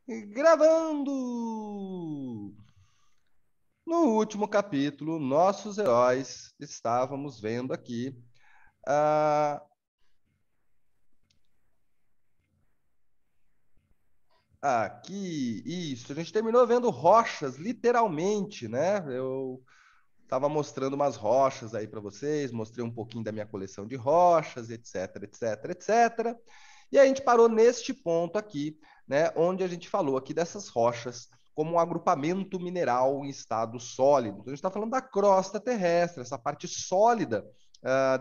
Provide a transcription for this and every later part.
Gravando! No último capítulo, nossos heróis estávamos vendo aqui ah, aqui isso. A gente terminou vendo rochas, literalmente, né? Eu estava mostrando umas rochas aí para vocês, mostrei um pouquinho da minha coleção de rochas, etc, etc, etc. E a gente parou neste ponto aqui, né, onde a gente falou aqui dessas rochas como um agrupamento mineral em estado sólido. Então, a gente está falando da crosta terrestre, essa parte sólida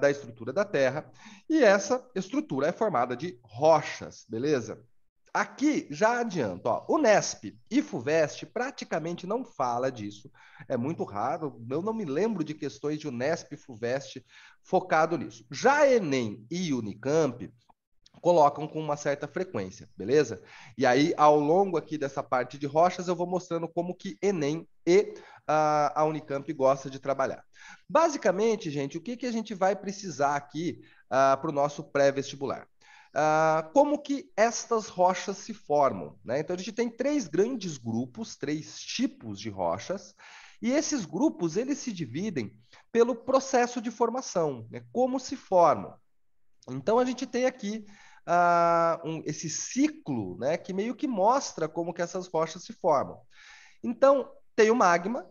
da estrutura da Terra, e essa estrutura é formada de rochas, beleza? Aqui, já adianto, ó, o Nesp e FUVEST praticamente não fala disso, é muito raro, eu não me lembro de questões de Unesp e FUVEST focado nisso. Já Enem e Unicamp colocam com uma certa frequência, beleza? E aí, ao longo aqui dessa parte de rochas, eu vou mostrando como que Enem e a Unicamp gosta de trabalhar. Basicamente, gente, o que, que a gente vai precisar aqui para o nosso pré-vestibular? Como que estas rochas se formam, né? Então, a gente tem três grandes grupos, três tipos de rochas, e esses grupos, eles se dividem pelo processo de formação, né? Como se formam. Então, a gente tem aqui esse ciclo, né, que meio que mostra como que essas rochas se formam. Então, tem o magma,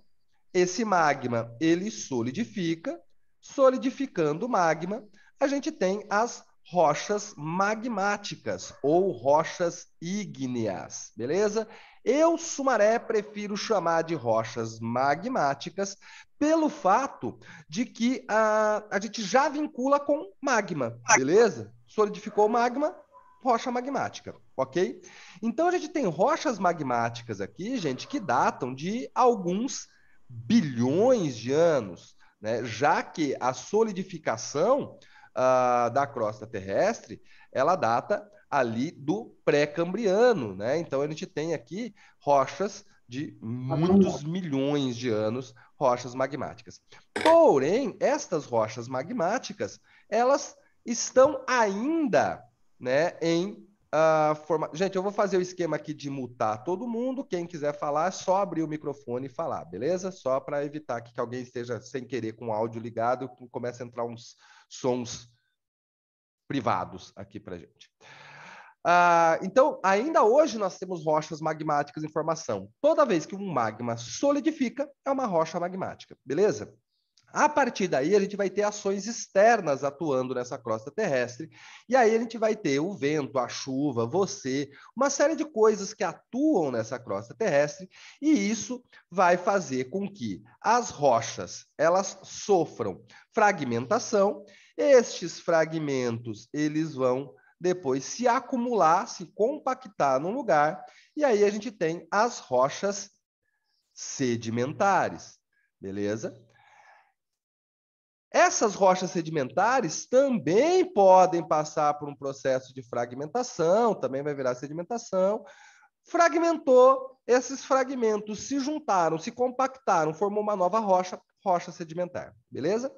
esse magma, ele solidifica, solidificando o magma, a gente tem as rochas magmáticas ou rochas ígneas, beleza? Eu, Sumaré, prefiro chamar de rochas magmáticas pelo fato de que a gente já vincula com magma, beleza? Solidificou o magma, rocha magmática, ok? Então a gente tem rochas magmáticas aqui, gente, que datam de alguns bilhões de anos, né? Já que a solidificação da crosta terrestre ela data ali do pré-cambriano, né? Então a gente tem aqui rochas de muitos milhões de anos, rochas magmáticas. Porém, estas rochas magmáticas, elas estão ainda, né, em Gente, eu vou fazer o esquema aqui de mutar todo mundo. Quem quiser falar, é só abrir o microfone e falar, beleza? Só para evitar que alguém esteja sem querer com o áudio ligado e comece a entrar uns sons privados aqui para gente. Então, ainda hoje nós temos rochas magmáticas em formação. Toda vez que um magma solidifica, é uma rocha magmática, beleza? A partir daí, a gente vai ter ações externas atuando nessa crosta terrestre, e aí a gente vai ter o vento, a chuva, você, uma série de coisas que atuam nessa crosta terrestre, e isso vai fazer com que as rochas elas sofram fragmentação. Estes fragmentos eles vão depois se acumular, se compactar num lugar, e aí a gente tem as rochas sedimentares, beleza? Essas rochas sedimentares também podem passar por um processo de fragmentação, também vai virar sedimentação. Fragmentou, esses fragmentos se juntaram, se compactaram, formou uma nova rocha, rocha sedimentar, beleza?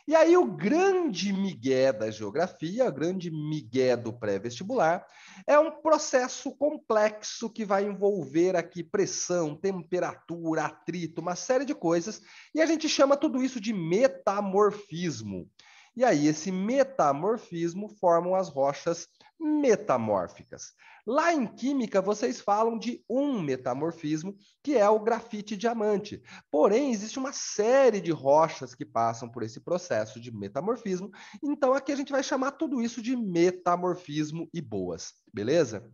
E aí o grande migué da geografia, o grande migué do pré-vestibular, é um processo complexo que vai envolver aqui pressão, temperatura, atrito, uma série de coisas, e a gente chama tudo isso de metamorfismo. E aí esse metamorfismo formam as rochas metamórficas. Lá em química, vocês falam de um metamorfismo, que é o grafite diamante. Porém, existe uma série de rochas que passam por esse processo de metamorfismo. Então, aqui a gente vai chamar tudo isso de metamorfismo e boas, beleza?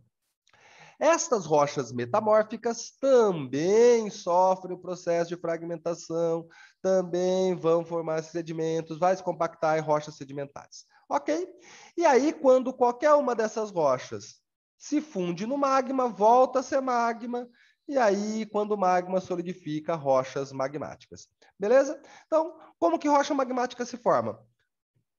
Estas rochas metamórficas também sofrem o processo de fragmentação, também vão formar sedimentos, vai se compactar em rochas sedimentares. Ok? E aí, quando qualquer uma dessas rochas se funde no magma, volta a ser magma, e aí, quando o magma solidifica, rochas magmáticas. Beleza? Então, como que rocha magmática se forma?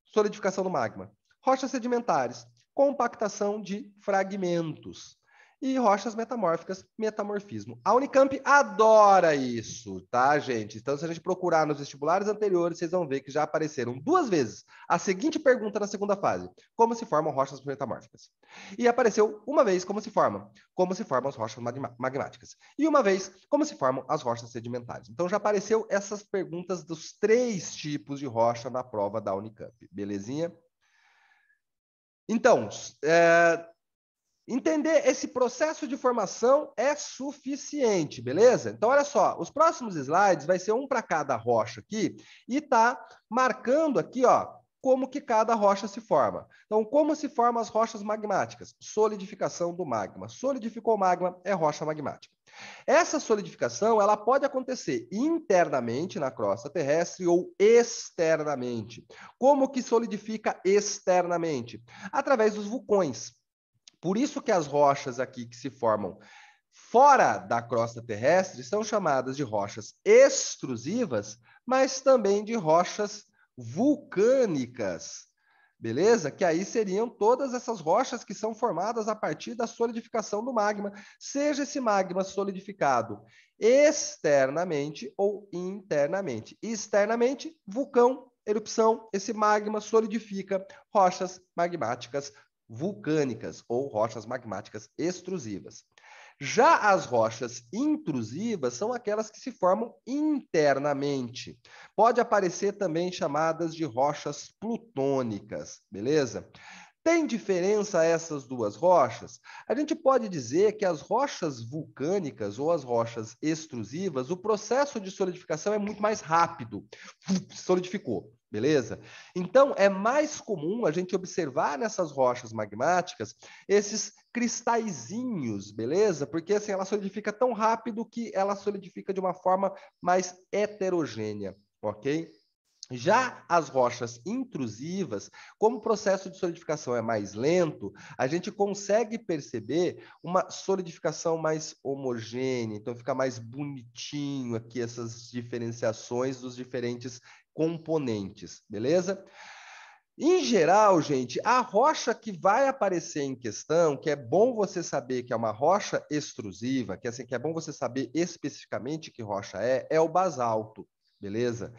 Solidificação do magma. Rochas sedimentares, compactação de fragmentos. E rochas metamórficas, metamorfismo. A Unicamp adora isso, tá, gente? Então, se a gente procurar nos vestibulares anteriores, vocês vão ver que já apareceram 2 vezes a seguinte pergunta na segunda fase: como se formam rochas metamórficas? E apareceu uma vez como se formam as rochas magmáticas. E uma vez como se formam as rochas sedimentares. Então, já apareceu essas perguntas dos 3 tipos de rocha na prova da Unicamp, belezinha? Então, entender esse processo de formação é suficiente, beleza? Então, olha só, os próximos slides vai ser um para cada rocha aqui e tá marcando aqui, ó, como que cada rocha se forma. Então, como se formam as rochas magmáticas? Solidificação do magma. Solidificou o magma, é rocha magmática. Essa solidificação, ela pode acontecer internamente na crosta terrestre ou externamente. Como que solidifica externamente? Através dos vulcões. Por isso que as rochas aqui que se formam fora da crosta terrestre são chamadas de rochas extrusivas, mas também de rochas vulcânicas. Beleza? Que aí seriam todas essas rochas que são formadas a partir da solidificação do magma, seja esse magma solidificado externamente ou internamente. Externamente, vulcão, erupção, esse magma solidifica rochas magmáticas vulcânicas ou rochas magmáticas extrusivas. Já as rochas intrusivas são aquelas que se formam internamente. Pode aparecer também chamadas de rochas plutônicas, beleza? Tem diferença essas duas rochas? A gente pode dizer que as rochas vulcânicas ou as rochas extrusivas, o processo de solidificação é muito mais rápido. Solidificou, beleza? Então, é mais comum a gente observar nessas rochas magmáticas esses cristalzinhos, beleza? Porque assim, ela solidifica tão rápido que ela solidifica de uma forma mais heterogênea, ok? Já as rochas intrusivas, como o processo de solidificação é mais lento, a gente consegue perceber uma solidificação mais homogênea, então fica mais bonitinho aqui essas diferenciações dos diferentes componentes, beleza? Em geral, gente, a rocha que vai aparecer em questão, que é bom você saber que é uma rocha extrusiva, que assim, que é bom você saber especificamente que rocha é o basalto, beleza?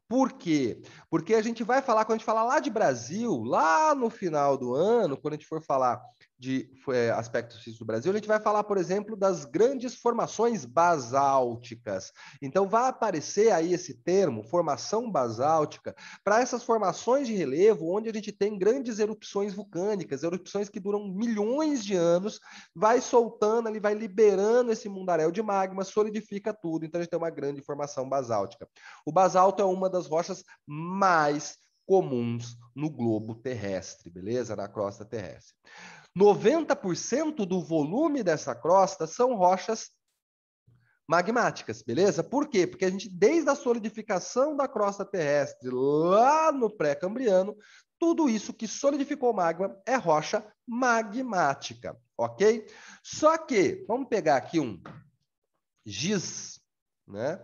Por quê? Porque a gente vai falar, quando a gente falar lá de Brasil, lá no final do ano, quando a gente for falar de aspectos físicos do Brasil, a gente vai falar, por exemplo, das grandes formações basálticas. Então, vai aparecer aí esse termo, formação basáltica, para essas formações de relevo, onde a gente tem grandes erupções vulcânicas, erupções que duram milhões de anos, vai soltando, ele vai liberando esse mundaréu de magma, solidifica tudo. Então, a gente tem uma grande formação basáltica. O basalto é uma das rochas mais comuns no globo terrestre, beleza? Na crosta terrestre. 90% do volume dessa crosta são rochas magmáticas, beleza? Por quê? Porque a gente, desde a solidificação da crosta terrestre lá no pré-cambriano, tudo isso que solidificou o magma é rocha magmática, ok? Só que, vamos pegar aqui um giz, né?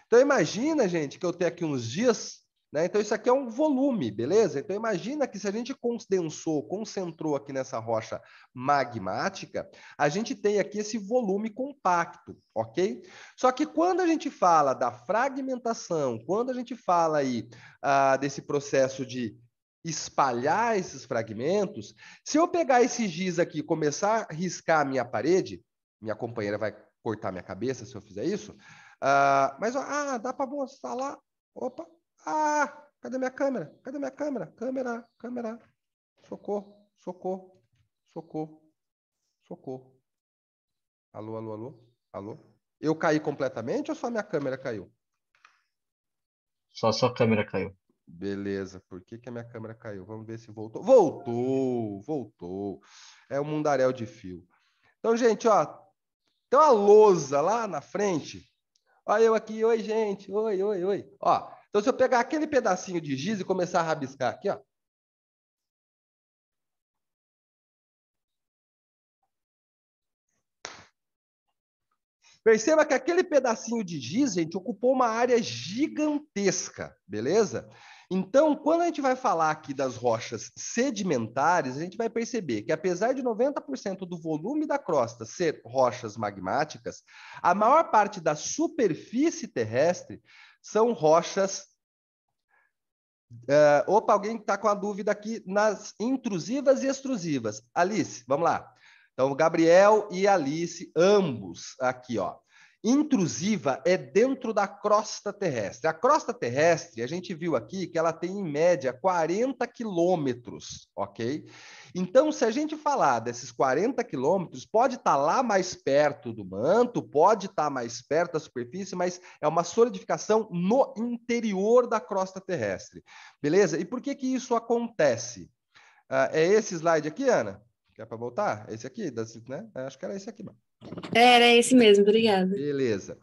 Então imagina, gente, que eu tenho aqui uns giz, né? Então isso aqui é um volume, beleza? Então imagina que se a gente condensou, concentrou aqui nessa rocha magmática, a gente tem aqui esse volume compacto, ok? Só que quando a gente fala da fragmentação, quando a gente fala aí desse processo de espalhar esses fragmentos, se eu pegar esse giz aqui e começar a riscar a minha parede, minha companheira vai cortar minha cabeça se eu fizer isso, mas, dá para mostrar lá. Opa. Cadê minha câmera? Cadê minha câmera? Câmera. Socorro, socorro, socorro, socorro. Alô, alô, alô, alô. Eu caí completamente ou só minha câmera caiu? Só a sua câmera caiu. Beleza. Por que que a minha câmera caiu? Vamos ver se voltou. Voltou. É um mundaréu de fio. Então, gente, ó, tem uma lousa lá na frente. Olha eu aqui, oi, gente, oi. Ó, então se eu pegar aquele pedacinho de giz e começar a rabiscar aqui, ó. Perceba que aquele pedacinho de giz, gente, ocupou uma área gigantesca, beleza? Então, quando a gente vai falar aqui das rochas sedimentares, a gente vai perceber que, apesar de 90% do volume da crosta ser rochas magmáticas, a maior parte da superfície terrestre são rochas. Opa, alguém está com a dúvida aqui nas intrusivas e extrusivas. Alice, vamos lá. Então, Gabriel e Alice, ambos aqui, ó. Intrusiva é dentro da crosta terrestre. A crosta terrestre, a gente viu aqui que ela tem em média 40 quilômetros, ok? Então, se a gente falar desses 40 quilômetros, pode estar lá mais perto do manto, pode estar mais perto da superfície, mas é uma solidificação no interior da crosta terrestre. Beleza? E por que que isso acontece? É esse slide aqui, Ana? Quer para voltar? Esse aqui? Né? Acho que era esse aqui, mano. Era esse mesmo, obrigada. Beleza.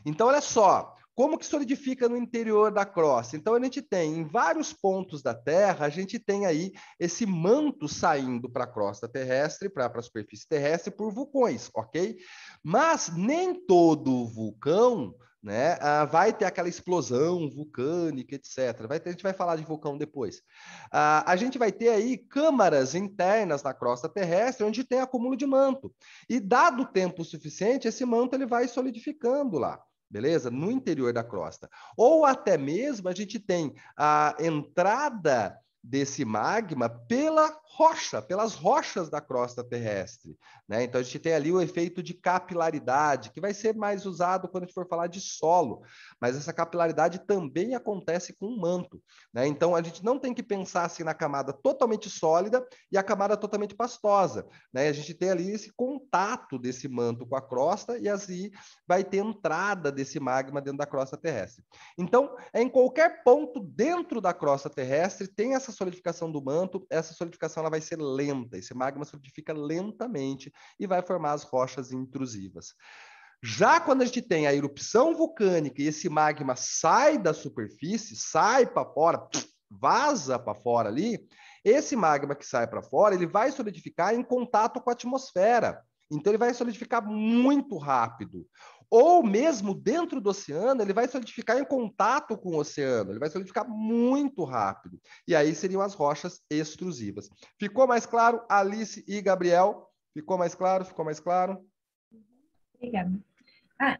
Então, olha só, como que solidifica no interior da crosta? Então, a gente tem, em vários pontos da Terra, a gente tem aí esse manto saindo para a crosta terrestre, para a superfície terrestre, por vulcões, ok? Mas nem todo vulcão, né, vai ter aquela explosão vulcânica, etc. A gente vai falar de vulcão depois. A gente vai ter aí câmaras internas na crosta terrestre, onde tem acúmulo de manto. E dado o tempo suficiente, esse manto ele vai solidificando lá. Beleza? No interior da crosta. Ou até mesmo a gente tem a entrada desse magma pela rocha, pelas rochas da crosta terrestre, né? Então a gente tem ali o efeito de capilaridade, que vai ser mais usado quando a gente for falar de solo, mas essa capilaridade também acontece com o manto, né? Então a gente não tem que pensar assim na camada totalmente sólida e a camada totalmente pastosa, né? A gente tem ali esse contato desse manto com a crosta e assim vai ter entrada desse magma dentro da crosta terrestre. Então, em qualquer ponto dentro da crosta terrestre tem essa solidificação do manto, essa solidificação ela vai ser lenta, esse magma solidifica lentamente e vai formar as rochas intrusivas. Já quando a gente tem a erupção vulcânica e esse magma sai da superfície, sai para fora, vaza para fora ali, esse magma que sai para fora, ele vai solidificar em contato com a atmosfera. Então ele vai solidificar muito rápido. Ou mesmo dentro do oceano, ele vai solidificar em contato com o oceano, ele vai solidificar muito rápido. E aí seriam as rochas extrusivas. Ficou mais claro, Alice e Gabriel? Ficou mais claro? Ficou mais claro? Obrigada.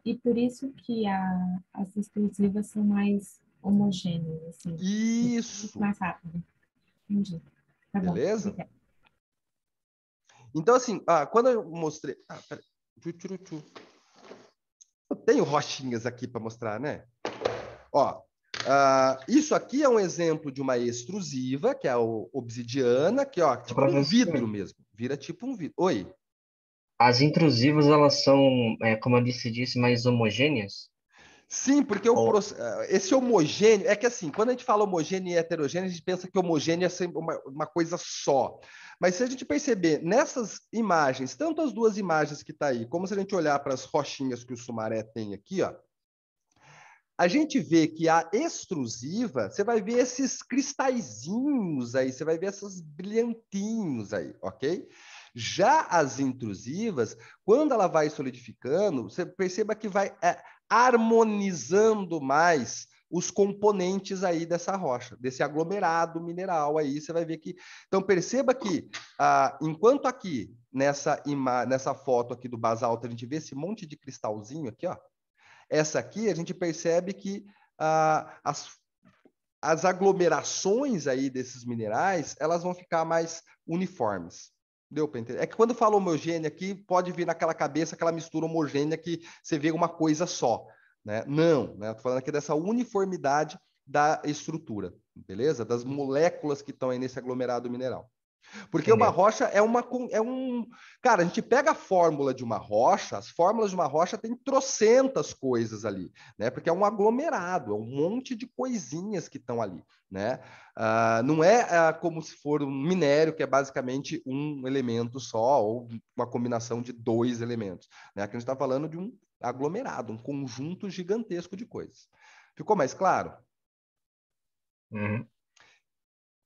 E por isso que as extrusivas são mais homogêneas, assim. Isso. Mais rápido. Entendi. Tá bom. Beleza? Obrigada. Então, assim, quando eu mostrei... peraí. Eu tenho rochinhas aqui para mostrar, né? Ó, isso aqui é um exemplo de uma extrusiva, que é a obsidiana, que ó, tipo um vidro mesmo. Vira tipo um vidro. Oi? As intrusivas, elas são, como a Alice disse, mais homogêneas? Sim, porque esse homogêneo... É que assim, quando a gente fala homogêneo e heterogêneo, a gente pensa que homogêneo é sempre uma coisa só. Mas se a gente perceber nessas imagens, tanto as duas imagens que está aí, como se a gente olhar para as rochinhas que o Sumaré tem aqui, ó, a gente vê que a extrusiva, você vai ver esses cristalzinhos aí, você vai ver esses brilhantinhos aí, ok? Já as intrusivas, quando ela vai solidificando, você perceba que vai harmonizando mais os componentes aí dessa rocha, desse aglomerado mineral aí, você vai ver que... Então, perceba que, enquanto aqui, nessa foto aqui do basalto, a gente vê esse monte de cristalzinho aqui, ó, essa aqui, a gente percebe que as aglomerações aí desses minerais, elas vão ficar mais uniformes. Deu para entender? É que quando fala homogênea aqui, pode vir naquela cabeça aquela mistura homogênea que você vê uma coisa só, né? Não, né? Estou falando aqui dessa uniformidade da estrutura, beleza? Das moléculas que estão aí nesse aglomerado mineral. Porque uma rocha é um... Cara, a gente pega a fórmula de uma rocha, as fórmulas de uma rocha tem trocentas coisas ali, né? Porque é um aglomerado, é um monte de coisinhas que estão ali, né? Não é como se for um minério, que é basicamente um elemento só, ou uma combinação de dois elementos, né? Aqui a gente está falando de um aglomerado, um conjunto gigantesco de coisas. Ficou mais claro? Uhum.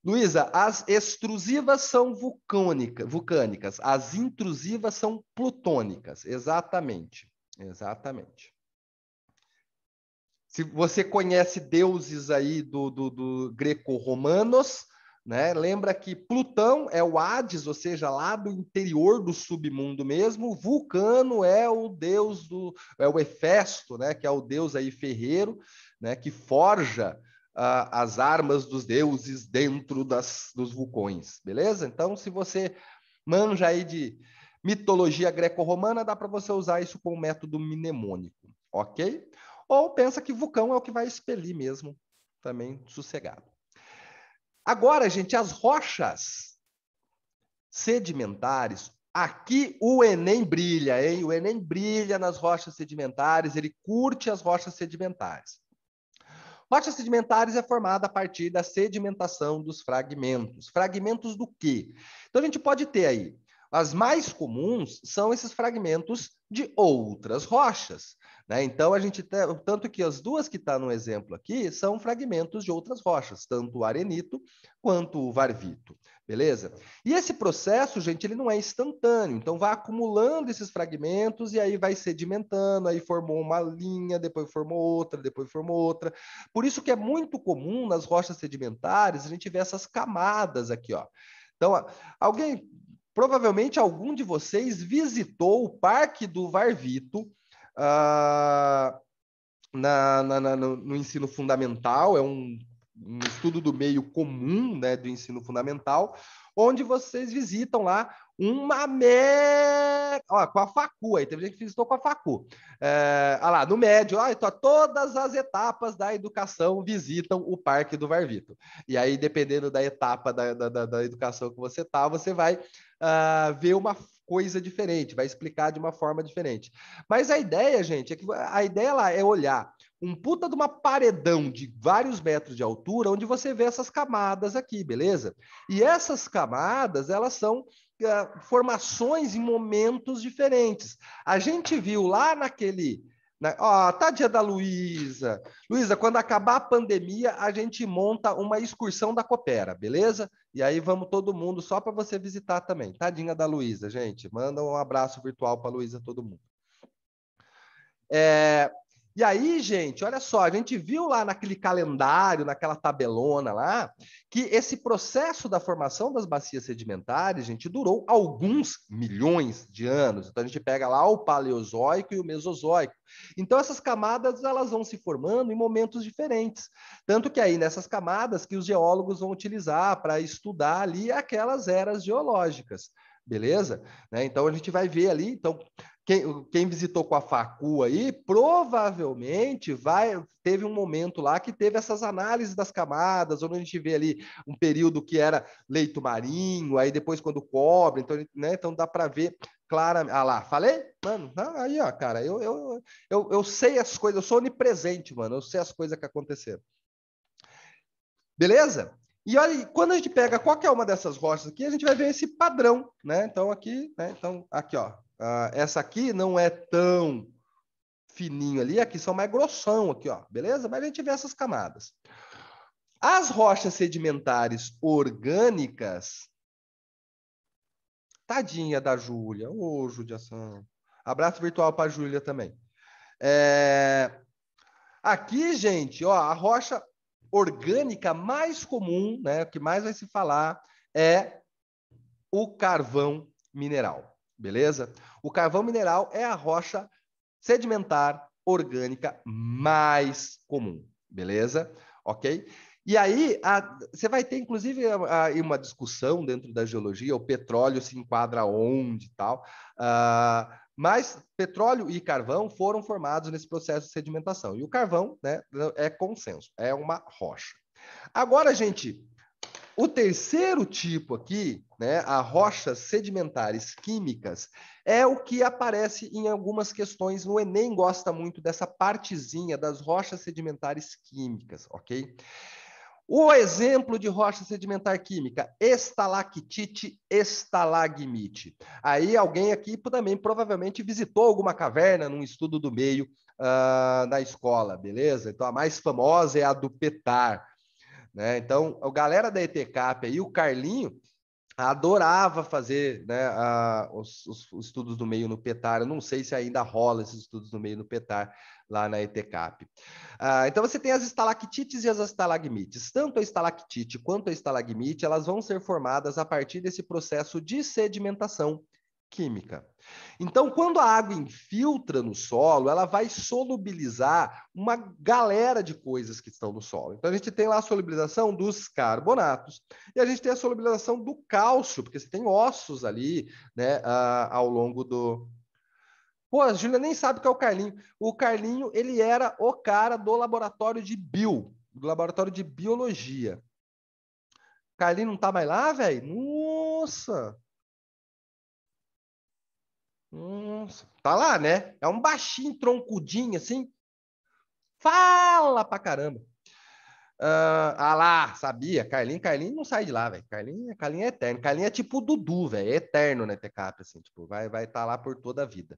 Luísa, as extrusivas são vulcânicas, as intrusivas são plutônicas. Exatamente. Exatamente. Se você conhece deuses aí do greco-romanos, né? Lembra que Plutão é o Hades, ou seja, lá do interior do submundo mesmo. Vulcano é o deus é o Hefesto, né? Que é o deus aí ferreiro, né? Que forja as armas dos deuses dentro dos vulcões, beleza? Então, se você manja aí de mitologia greco-romana, dá para você usar isso com o método mnemônico, ok? Ou pensa que vulcão é o que vai expelir mesmo, também sossegado. Agora, gente, as rochas sedimentares, aqui o Enem brilha, hein? O Enem brilha nas rochas sedimentares, ele curte as rochas sedimentares. Rochas sedimentares é formada a partir da sedimentação dos fragmentos. Fragmentos do quê? Então, a gente pode ter aí, as mais comuns são esses fragmentos de outras rochas, né? Então, a gente tem, tanto que as duas que estão no exemplo aqui são fragmentos de outras rochas, tanto o arenito quanto o varvito, beleza? E esse processo, gente, ele não é instantâneo, então vai acumulando esses fragmentos e aí vai sedimentando, aí formou uma linha, depois formou outra, depois formou outra. Por isso que é muito comum nas rochas sedimentares a gente ver essas camadas aqui, ó. Então, provavelmente algum de vocês visitou o Parque do Varvito no ensino fundamental, é um estudo do meio comum, né, do ensino fundamental, onde vocês visitam lá uma com a facu, aí teve gente que visitou com a facu. Lá, no médio, então, todas as etapas da educação visitam o Parque do Varvito. E aí, dependendo da etapa da educação que você tá, você vai ver uma coisa diferente, vai explicar de uma forma diferente. Mas a ideia, gente, é que a ideia lá é olhar um puta de uma paredão de vários metros de altura, onde você vê essas camadas aqui, beleza? E essas camadas, elas são formações em momentos diferentes. A gente viu lá tadinha da Luísa. Luísa, quando acabar a pandemia, a gente monta uma excursão da Coopera, beleza? E aí vamos todo mundo só para você visitar também. Tadinha da Luísa, gente. Manda um abraço virtual para a Luísa, todo mundo. E aí, gente, olha só, a gente viu lá naquele calendário, naquela tabelona lá, que esse processo da formação das bacias sedimentares, gente, durou alguns milhões de anos. Então, a gente pega lá o Paleozoico e o Mesozoico. Então, essas camadas, elas vão se formando em momentos diferentes. Tanto que aí, nessas camadas, que os geólogos vão utilizar para estudar ali aquelas eras geológicas. Beleza? Então, a gente vai ver ali, então, quem visitou com a facu aí, provavelmente teve um momento lá que teve essas análises das camadas, onde a gente vê ali um período que era leito marinho, aí depois quando cobre, então, né, então dá para ver claramente. Ah lá, falei? Mano, aí, ó, cara, eu sei as coisas, eu sou onipresente, mano, eu sei as coisas que aconteceram. Beleza? E olha, quando a gente pega qualquer uma dessas rochas aqui, a gente vai ver esse padrão, né? Então, aqui, né? Então, aqui, ó. Essa aqui não é tão fininho ali, aqui são mais grossão aqui, ó. Beleza? Mas a gente vê essas camadas. As rochas sedimentares orgânicas, tadinha da Júlia. Ô, judiação. Abraço virtual para a Júlia também. Aqui, gente, ó, a rocha orgânica mais comum, né, o que mais vai se falar é o carvão mineral, beleza? O carvão mineral é a rocha sedimentar orgânica mais comum, beleza? Ok? E aí, você vai ter, inclusive, uma discussão dentro da geologia, o petróleo se enquadra onde e tal, mas petróleo e carvão foram formados nesse processo de sedimentação. E o carvão, né, é consenso, é uma rocha. Agora, gente, o terceiro tipo aqui, né, as rochas sedimentares químicas, é o que aparece em algumas questões. No Enem gosta muito dessa partezinha das rochas sedimentares químicas, ok? O exemplo de rocha sedimentar química, estalactite, estalagmite. Aí alguém aqui também provavelmente visitou alguma caverna num estudo do meio na escola, beleza? Então a mais famosa é a do Petar, né? Então a galera da ETCAP aí, o Carlinho, adorava fazer, né, os estudos do meio no PETAR. Eu não sei se ainda rola esses estudos do meio no PETAR lá na ETCAP. Então você tem as estalactites e as estalagmites. Tanto a estalactite quanto a estalagmite, elas vão ser formadas a partir desse processo de sedimentação química. Então, quando a água infiltra no solo, ela vai solubilizar uma galera de coisas que estão no solo. Então, a gente tem lá a solubilização dos carbonatos e a gente tem a solubilização do cálcio, porque você tem ossos ali, né, ao longo do... Pô, a Júlia nem sabe o que é o Carlinho. O Carlinho, ele era o cara do laboratório de do laboratório de biologia. Carlinho não tá mais lá, velho? Nossa! Nossa, tá lá, né? É um baixinho, troncudinho, assim. Fala pra caramba. Lá, sabia. Carlinho não sai de lá, velho. Carlinho é eterno. Carlinho é tipo o Dudu, velho. É eterno na TCAP, assim. Tipo, vai estar lá por toda a vida.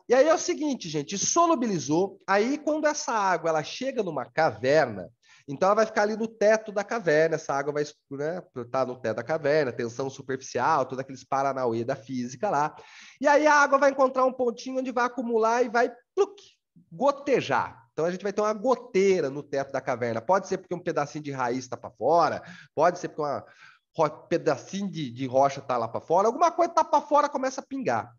E aí é o seguinte, gente. Solubilizou. Aí, quando essa água ela chega numa caverna, então ela vai ficar ali no teto da caverna, essa água vai, né, tá no teto da caverna, tensão superficial, todos aqueles paranauê da física lá. E aí a água vai encontrar um pontinho onde vai acumular e vai gotejar. Então a gente vai ter uma goteira no teto da caverna. Pode ser porque um pedacinho de raiz está para fora, pode ser porque um pedacinho de rocha está lá para fora, alguma coisa está para fora, começa a pingar.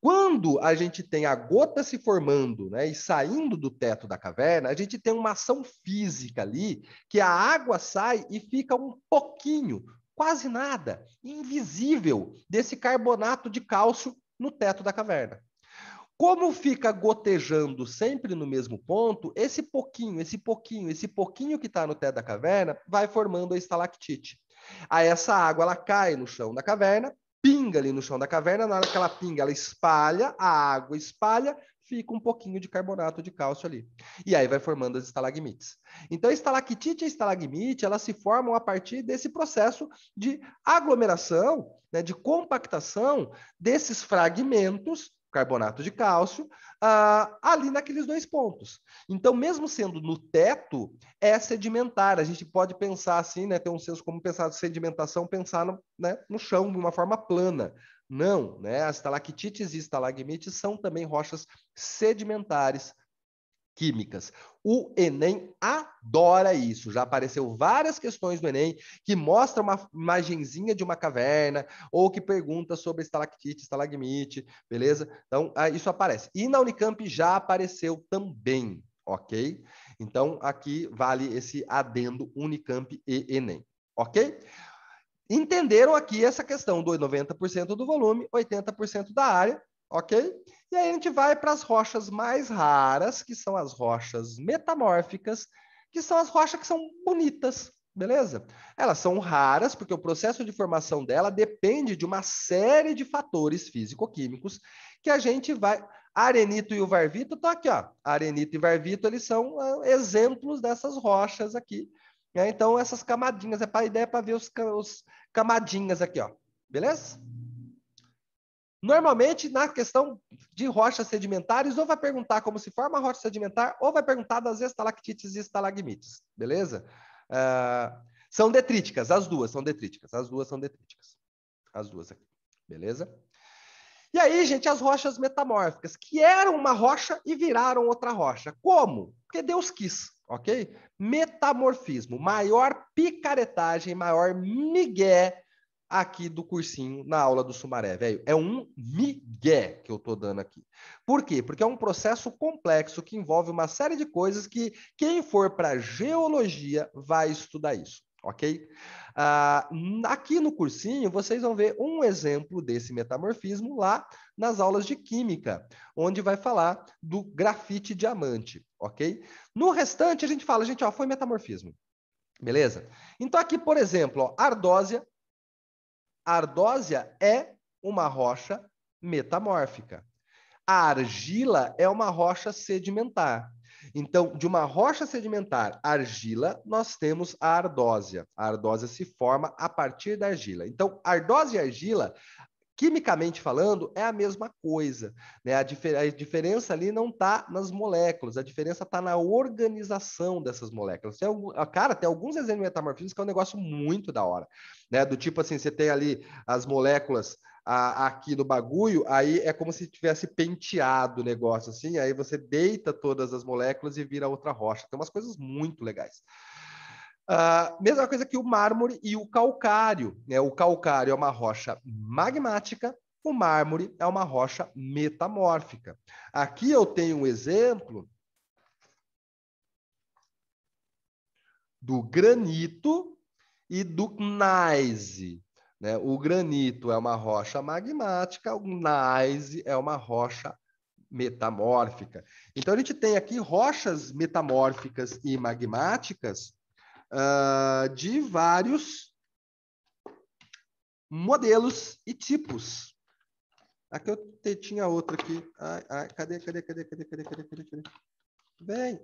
Quando a gente tem a gota se formando, né, e saindo do teto da caverna, a gente tem uma ação física ali, que a água sai e fica um pouquinho, quase nada, invisível, desse carbonato de cálcio no teto da caverna. Como fica gotejando sempre no mesmo ponto, esse pouquinho que está no teto da caverna vai formando a estalactite. Aí essa água ela cai no chão da caverna, pinga ali no chão da caverna, na hora que ela pinga, ela espalha, a água espalha, fica um pouquinho de carbonato de cálcio ali. E aí vai formando as estalagmites. Então, a estalactite e a estalagmite, elas se formam a partir desse processo de aglomeração, né, de compactação desses fragmentos, carbonato de cálcio, ali naqueles dois pontos. Então, mesmo sendo no teto, é sedimentar. A gente pode pensar assim, né, ter um senso como pensar sedimentação, pensar no chão de uma forma plana. Não, né? As estalactites e estalagmites são também rochas sedimentares químicas. O Enem adora isso. Já apareceu várias questões no Enem que mostram uma imagenzinha de uma caverna ou que pergunta sobre estalactite, estalagmite, beleza? Então, isso aparece. E na Unicamp já apareceu também, ok? Então, aqui vale esse adendo Unicamp e Enem, ok? Entenderam aqui essa questão do 90% do volume, 80% da área, ok? E aí a gente vai para as rochas mais raras, que são as rochas metamórficas, que são as rochas que são bonitas, beleza? Elas são raras porque o processo de formação dela depende de uma série de fatores físico-químicos que a gente vai... Arenito e o varvito estão aqui, ó. Arenito e varvito, eles são exemplos dessas rochas aqui. Então, essas camadinhas, a ideia é para ver os camadinhas aqui, ó. Beleza? Normalmente, na questão de rochas sedimentares, ou vai perguntar como se forma a rocha sedimentar, ou vai perguntar das estalactites e estalagmites, beleza? São detríticas, as duas são detríticas. As duas são detríticas. As duas aqui, beleza? E aí, gente, as rochas metamórficas, que eram uma rocha e viraram outra rocha. Como? Porque Deus quis, ok? Metamorfismo, maior picaretagem, maior migué aqui do cursinho na aula do Sumaré, velho. É um migué que eu tô dando aqui. Por quê? Porque é um processo complexo que envolve uma série de coisas que quem for para geologia vai estudar isso, ok? Aqui no cursinho, vocês vão ver um exemplo desse metamorfismo lá nas aulas de química, onde vai falar do grafite diamante, ok? No restante, a gente fala, gente, ó, foi metamorfismo, beleza? Então aqui, por exemplo, ó, ardósia. A ardósia é uma rocha metamórfica. A argila é uma rocha sedimentar. Então, de uma rocha sedimentar, argila, nós temos a ardósia. A ardósia se forma a partir da argila. Então, ardósia e argila, quimicamente falando, é a mesma coisa, né? A diferença ali não está nas moléculas, a diferença está na organização dessas moléculas. Cara, tem alguns exemplos de metamorfismo que é um negócio muito da hora, né? Do tipo assim, você tem ali as moléculas aqui no bagulho, aí é como se tivesse penteado o negócio, assim, aí você deita todas as moléculas e vira outra rocha. Tem umas coisas muito legais. Mesma coisa que o mármore e o calcário, né? O calcário é uma rocha magmática, o mármore é uma rocha metamórfica. Aqui eu tenho um exemplo do granito e do gneiss, né? O granito é uma rocha magmática, o gneiss é uma rocha metamórfica. Então a gente tem aqui rochas metamórficas e magmáticas de vários modelos e tipos. Aqui eu tinha outro aqui. Cadê? Vem.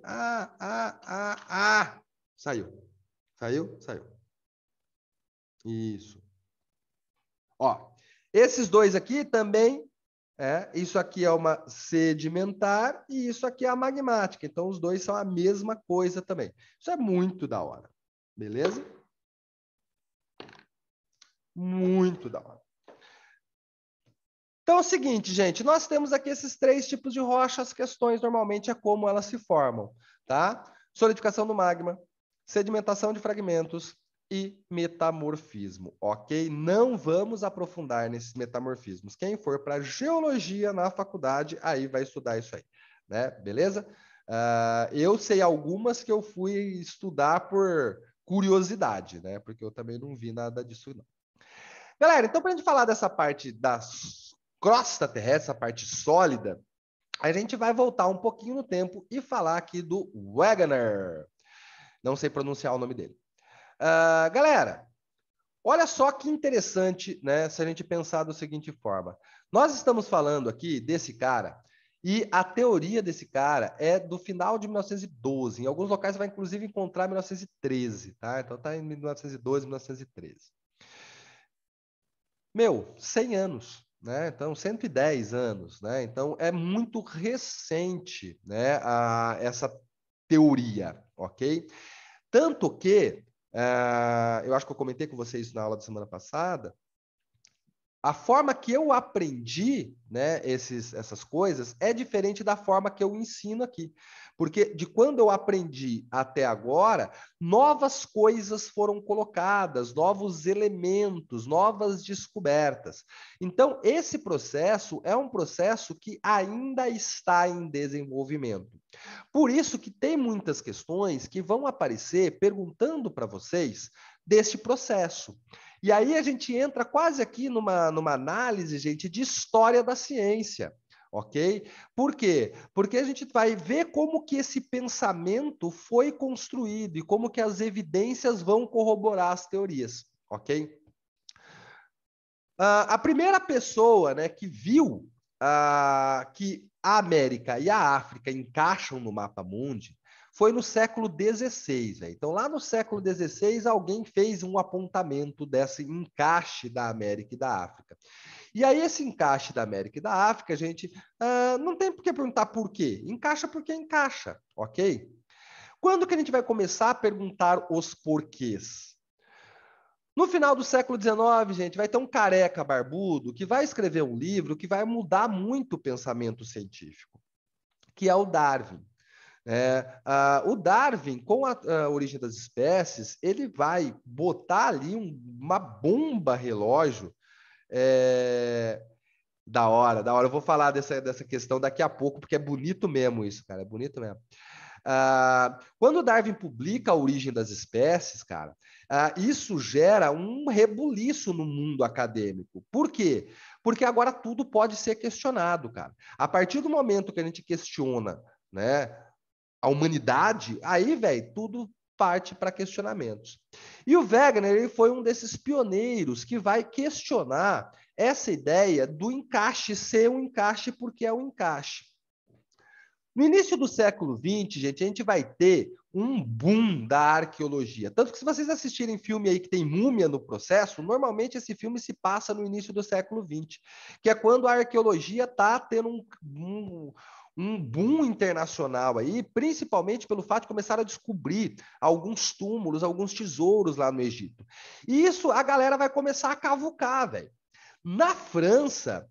Saiu. Saiu. Isso. Ó, esses dois aqui também, isso aqui é uma sedimentar e isso aqui é a magmática. Então, os dois são a mesma coisa também. Isso é muito da hora. Beleza? Muito da hora. Então é o seguinte, gente, nós temos aqui esses 3 tipos de rocha, as questões normalmente é como elas se formam, tá? Solidificação do magma, sedimentação de fragmentos e metamorfismo, ok? Não vamos aprofundar nesses metamorfismos. Quem for para geologia na faculdade, aí vai estudar isso aí, né? Beleza? Eu sei algumas que eu fui estudar por curiosidade, né? Porque eu também não vi nada disso, não. Galera, então para a gente falar dessa parte da crosta terrestre, essa parte sólida, a gente vai voltar um pouquinho no tempo e falar aqui do Wegener. Não sei pronunciar o nome dele. Galera, olha só que interessante, né? Se a gente pensar da seguinte forma. Nós estamos falando aqui desse cara e a teoria desse cara é do final de 1912. Em alguns locais você vai, inclusive, encontrar 1913, tá? Então tá em 1912, 1913. 100 anos, né? Então, 110 anos, né? Então, é muito recente, né, essa teoria, ok? Tanto que, eu acho que eu comentei com vocês na aula da semana passada, a forma que eu aprendi, né, essas coisas é diferente da forma que eu ensino aqui. Porque de quando eu aprendi até agora, novas coisas foram colocadas, novos elementos, novas descobertas. Então, esse processo é um processo que ainda está em desenvolvimento. Por isso que tem muitas questões que vão aparecer perguntando para vocês desse processo. E aí a gente entra quase aqui numa análise, gente, de história da ciência, ok? Por quê? Porque a gente vai ver como que esse pensamento foi construído e como que as evidências vão corroborar as teorias, ok? A primeira pessoa, né, que viu que a América e a África encaixam no mapa mundi foi no século XVI. Então, lá no século XVI, alguém fez um apontamento desse encaixe da América e da África. E aí, esse encaixe da América e da África, a gente não tem por que perguntar por quê. Encaixa porque encaixa, ok? Quando que a gente vai começar a perguntar os porquês? No final do século XIX, gente, vai ter um careca barbudo que vai escrever um livro que vai mudar muito o pensamento científico, que é o Darwin. O Darwin, com a origem das espécies, ele vai botar ali uma bomba relógio. Da hora. Eu vou falar dessa questão daqui a pouco, porque é bonito mesmo isso, cara. É bonito mesmo. Quando o Darwin publica a origem das espécies, cara, isso gera um rebuliço no mundo acadêmico. Por quê? Porque agora tudo pode ser questionado, cara. A partir do momento que a gente questiona, né, a humanidade, aí, velho, tudo parte para questionamentos. E o Wegener, ele foi um desses pioneiros que vai questionar essa ideia do encaixe ser um encaixe porque é um encaixe. No início do século XX, gente, a gente vai ter um boom da arqueologia. Tanto que se vocês assistirem filme aí que tem múmia no processo, normalmente esse filme se passa no início do século XX, que é quando a arqueologia está tendo um boom internacional aí, principalmente pelo fato de começar a descobrir alguns túmulos, alguns tesouros lá no Egito. E isso a galera vai começar a cavucar, velho. Na França,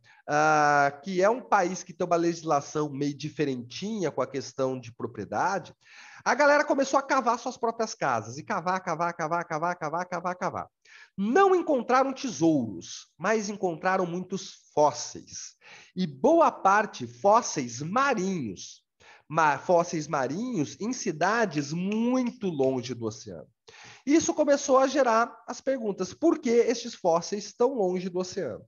que é um país que tem uma legislação meio diferentinha com a questão de propriedade, a galera começou a cavar suas próprias casas, e cavar. Não encontraram tesouros, mas encontraram muitos fósseis. E boa parte fósseis marinhos. Fósseis marinhos em cidades muito longe do oceano. Isso começou a gerar as perguntas: por que estes fósseis tão longe do oceano?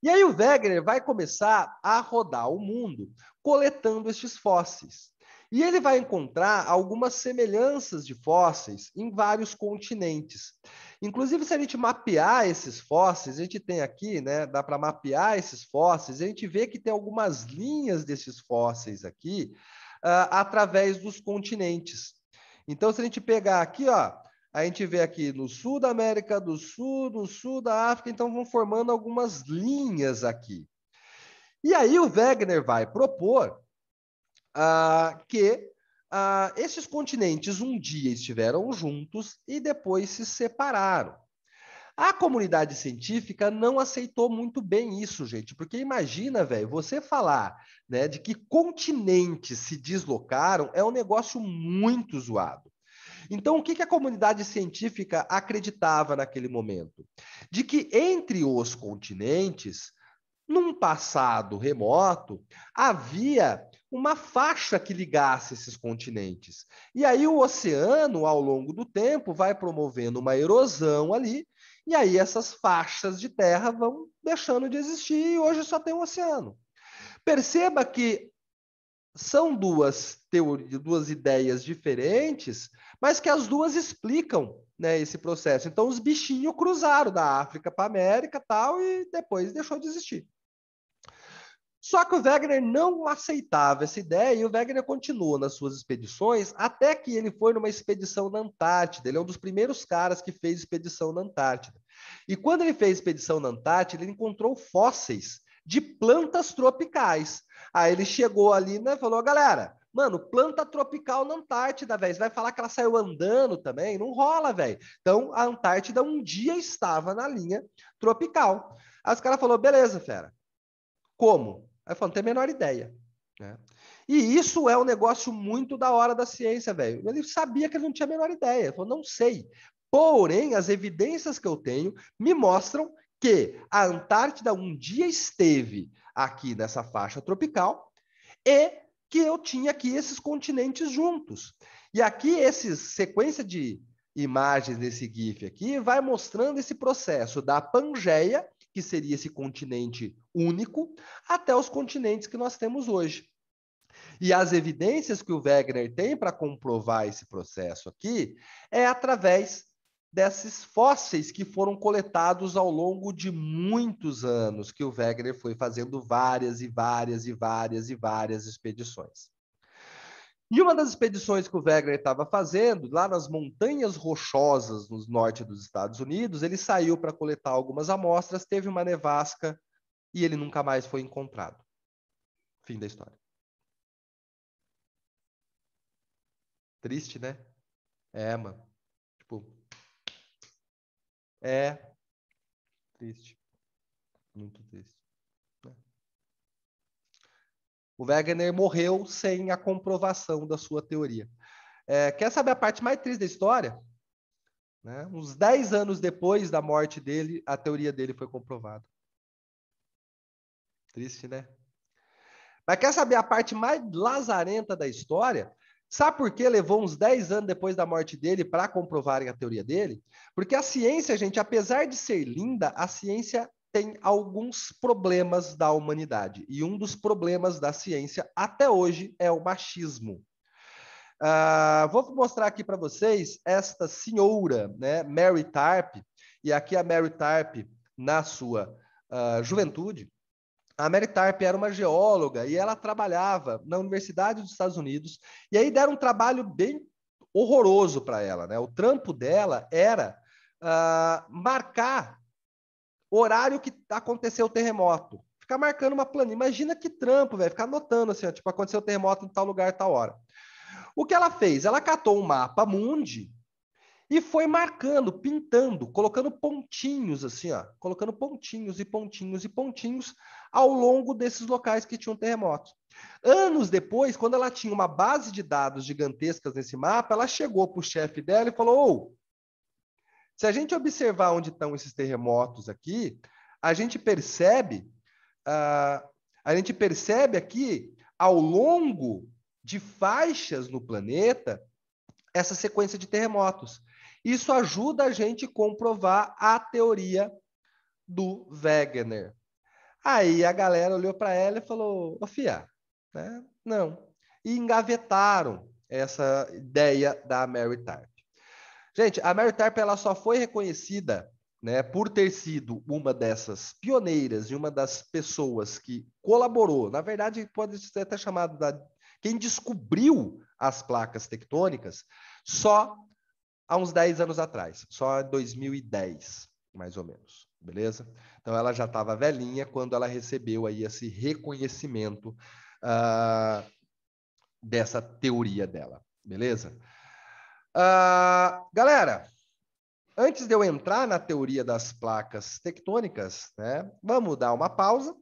E aí o Wegener vai começar a rodar o mundo coletando estes fósseis. E ele vai encontrar algumas semelhanças de fósseis em vários continentes. Inclusive, se a gente mapear esses fósseis, a gente tem aqui, né, dá para mapear esses fósseis, a gente vê que tem algumas linhas desses fósseis aqui, através dos continentes. Então, se a gente pegar aqui, ó, a gente vê aqui no sul da América do Sul, no sul da África, então vão formando algumas linhas aqui. E aí o Wegener vai propor que esses continentes um dia estiveram juntos e depois se separaram. A comunidade científica não aceitou muito bem isso, gente, porque imagina, velho, você falar, né, de que continentes se deslocaram é um negócio muito zoado. Então, o que a comunidade científica acreditava naquele momento? De que entre os continentes, num passado remoto, havia uma faixa que ligasse esses continentes. E aí o oceano, ao longo do tempo, vai promovendo uma erosão ali, e aí essas faixas de terra vão deixando de existir e hoje só tem o oceano. Perceba que são duas ideias diferentes, mas que as duas explicam, né, esse processo. Então, os bichinhos cruzaram da África para a América tal, e depois deixou de existir. Só que o Wegener não aceitava essa ideia e o Wegener continua nas suas expedições até que ele foi numa expedição na Antártida. Ele é um dos primeiros caras que fez expedição na Antártida. E quando ele fez expedição na Antártida, ele encontrou fósseis de plantas tropicais. Aí ele chegou ali, né, e falou: galera, mano, planta tropical na Antártida, velho. Você vai falar que ela saiu andando também? Não rola, velho. Então, a Antártida um dia estava na linha tropical. Aí os caras falaram: beleza, fera. Como? Aí falou: não tem a menor ideia. Né? E isso é um negócio muito da hora da ciência, velho. Ele sabia que ele não tinha a menor ideia. Ele falou: não sei. Porém, as evidências que eu tenho me mostram que a Antártida um dia esteve aqui nessa faixa tropical e que eu tinha aqui esses continentes juntos. E aqui, essa sequência de imagens desse GIF aqui vai mostrando esse processo da Pangeia, que seria esse continente único, até os continentes que nós temos hoje. E as evidências que o Wegener tem para comprovar esse processo aqui é através desses fósseis que foram coletados ao longo de muitos anos, que o Wegener foi fazendo várias expedições. E uma das expedições que o Wegener estava fazendo, lá nas Montanhas Rochosas, no norte dos Estados Unidos, ele saiu para coletar algumas amostras, teve uma nevasca e ele nunca mais foi encontrado. Fim da história. Triste, né? É, mano. Tipo, é triste. Muito triste. O Wegener morreu sem a comprovação da sua teoria. Quer saber a parte mais triste da história? Né? Uns 10 anos depois da morte dele, a teoria dele foi comprovada. Triste, né? Mas quer saber a parte mais lazarenta da história? Sabe por que levou uns 10 anos depois da morte dele para comprovarem a teoria dele? Porque a ciência, gente, apesar de ser linda, a ciência tem alguns problemas da humanidade. E um dos problemas da ciência até hoje é o machismo. Vou mostrar aqui para vocês esta senhora, né, Mary Tarp, e aqui a Mary Tarp na sua juventude. A Mary Tarp era uma geóloga e ela trabalhava na Universidade dos Estados Unidos, e aí deram um trabalho bem horroroso para ela, né? O trampo dela era marcar o horário que aconteceu o terremoto. Ficar marcando uma planilha. Imagina que trampo, velho. Ficar anotando assim, ó, tipo, aconteceu o terremoto em tal lugar, tal hora. O que ela fez? Ela catou um mapa mundi e foi marcando, pintando, colocando pontinhos assim, ó, colocando pontinhos e pontinhos e pontinhos ao longo desses locais que tinham terremotos. Anos depois, quando ela tinha uma base de dados gigantescas nesse mapa, ela chegou para o chefe dela e falou: se a gente observar onde estão esses terremotos aqui, a gente percebe, a gente percebe aqui, ao longo de faixas no planeta, essa sequência de terremotos. Isso ajuda a gente a comprovar a teoria do Wegener. Aí a galera olhou para ela e falou: ô fia, né? Não. E engavetaram essa ideia da Mary Tarp. Gente, a Mary Tarp ela só foi reconhecida, né, por ter sido uma dessas pioneiras e uma das pessoas que colaborou, na verdade pode ser até chamado da quem descobriu as placas tectônicas, só há uns 10 anos atrás, só em 2010, mais ou menos, beleza? Então ela já estava velhinha quando ela recebeu aí esse reconhecimento dessa teoria dela, beleza? Galera, antes de eu entrar na teoria das placas tectônicas, né, vamos dar uma pausa